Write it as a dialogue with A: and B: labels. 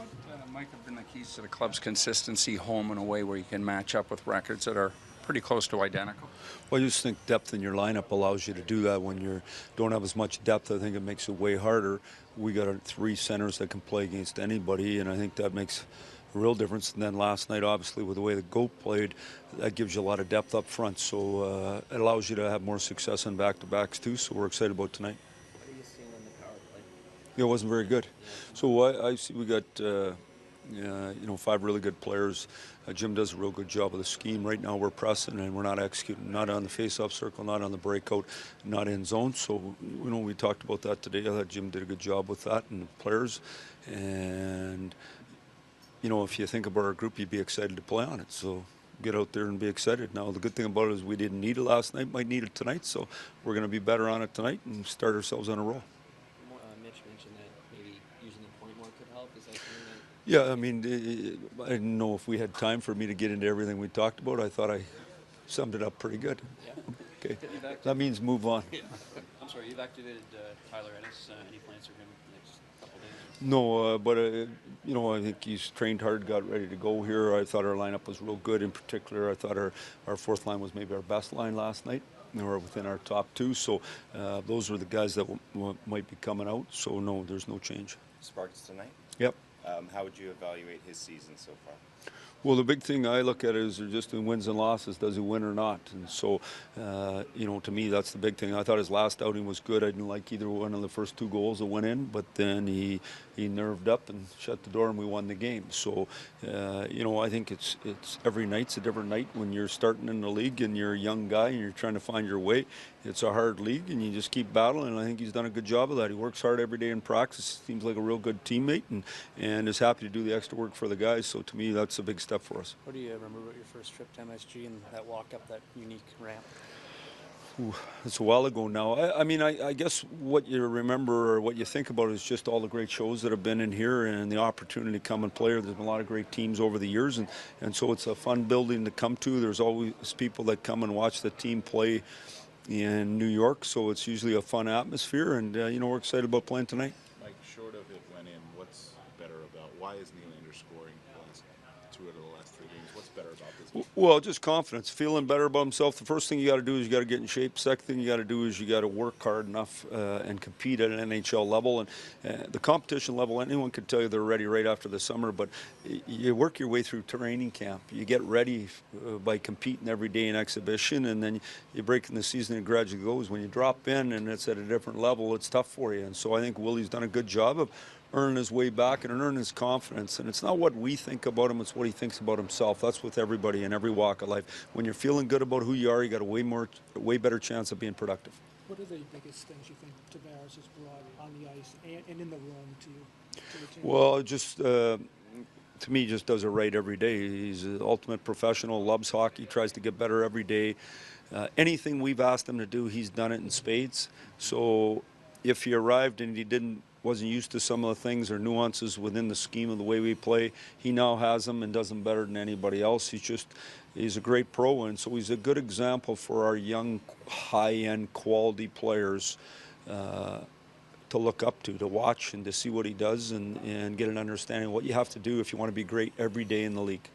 A: What might have been the keys to the club's consistency home and away where you can match up with records that are pretty close to identical?
B: Well, I just think depth in your lineup allows you to do that. When you don't have as much depth, I think it makes it way harder. We got three centers that can play against anybody, and I think that makes a real difference. And then last night, obviously, with the way the GOAT played, that gives you a lot of depth up front. So it allows you to have more success on back-to-backs too. So we're excited about tonight.
C: What are you seeing on the power play?
B: It wasn't very good.
C: Yeah.
B: So I see we got five really good players. Jim does a real good job of the scheme. Right now we're pressing and we're not executing, not on the face-off circle, not on the breakout, not in zone. So we talked about that today. I thought Jim did a good job with that and the players. And if you think about our group, you'd be excited to play on it. So get out there and be excited. Now the good thing about it is we didn't need it last night, might need it tonight. So we're going to be better on it tonight and start ourselves on a roll.
C: Mitch mentioned that maybe using the point more could help. Is that something that?
B: Yeah, I mean, I didn't know if we had time for me to get into everything we talked about. I thought I summed it up pretty good.
C: Yeah.
B: Okay, that means move on.
D: Yeah. I'm sorry, you've activated Tyler Ennis. Any plans for him the next couple days?
B: No, but I think he's trained hard, got ready to go here. I thought our lineup was real good. In particular, I thought our fourth line was maybe our best line last night. They were within our top two, so those were the guys that might be coming out. So no, there's no change.
E: Sparks tonight?
B: Yep.
E: How would you evaluate his season so far?
B: Well, the big thing I look at is just in wins and losses. Does he win or not? And so, to me, that's the big thing. I thought his last outing was good. I didn't like either one of the first two goals that went in, but then he nerved up and shut the door, and we won the game. So, I think it's every night's a different night when you're starting in the league and you're a young guy and you're trying to find your way. It's a hard league, and you just keep battling, and I think he's done a good job of that. He works hard every day in practice. Seems like a real good teammate, and is happy to do the extra work for the guys. So, to me, that's a big step for us.
F: What do you remember about your first trip to MSG and that walk up that unique ramp?
B: Ooh, it's a while ago now. I guess what you remember or what you think about is just all the great shows that have been in here and the opportunity to come and play. There's been a lot of great teams over the years, and so it's a fun building to come to. There's always people that come and watch the team play in New York, so it's usually a fun atmosphere, and we're excited about playing tonight.
G: Like, short of it went in, what's better about, why is Nylander scoring last 2 out of the last 3 games? What's better about this?
B: Well, just confidence, feeling better about himself. The first thing you got to do is you got to get in shape. Second thing you got to do is you got to work hard enough and compete at an NHL level. And the competition level, anyone could tell you they're ready right after the summer, but you work your way through training camp. You get ready by competing every day in exhibition, and then you break in the season and gradually goes. When you drop in and it's at a different level, it's tough for you. And so I think Willie's done a good job of earning his way back and earning his confidence. And it's not what we think about him, it's what he thinks about himself. That's with everybody in every walk of life. When you're feeling good about who you are, you got a way better chance of being productive.
H: What are the biggest things you think Tavares has brought on the ice and in the room to you? To the team?
B: Well, just to me, just does it right every day. He's an ultimate professional, loves hockey, tries to get better every day. Anything we've asked him to do, he's done it in spades. So if he arrived and he wasn't used to some of the things or nuances within the scheme of the way we play, he now has them and does them better than anybody else. He's a great pro, and so he's a good example for our young, high-end quality players to look up to watch and to see what he does and get an understanding of what you have to do if you want to be great every day in the league.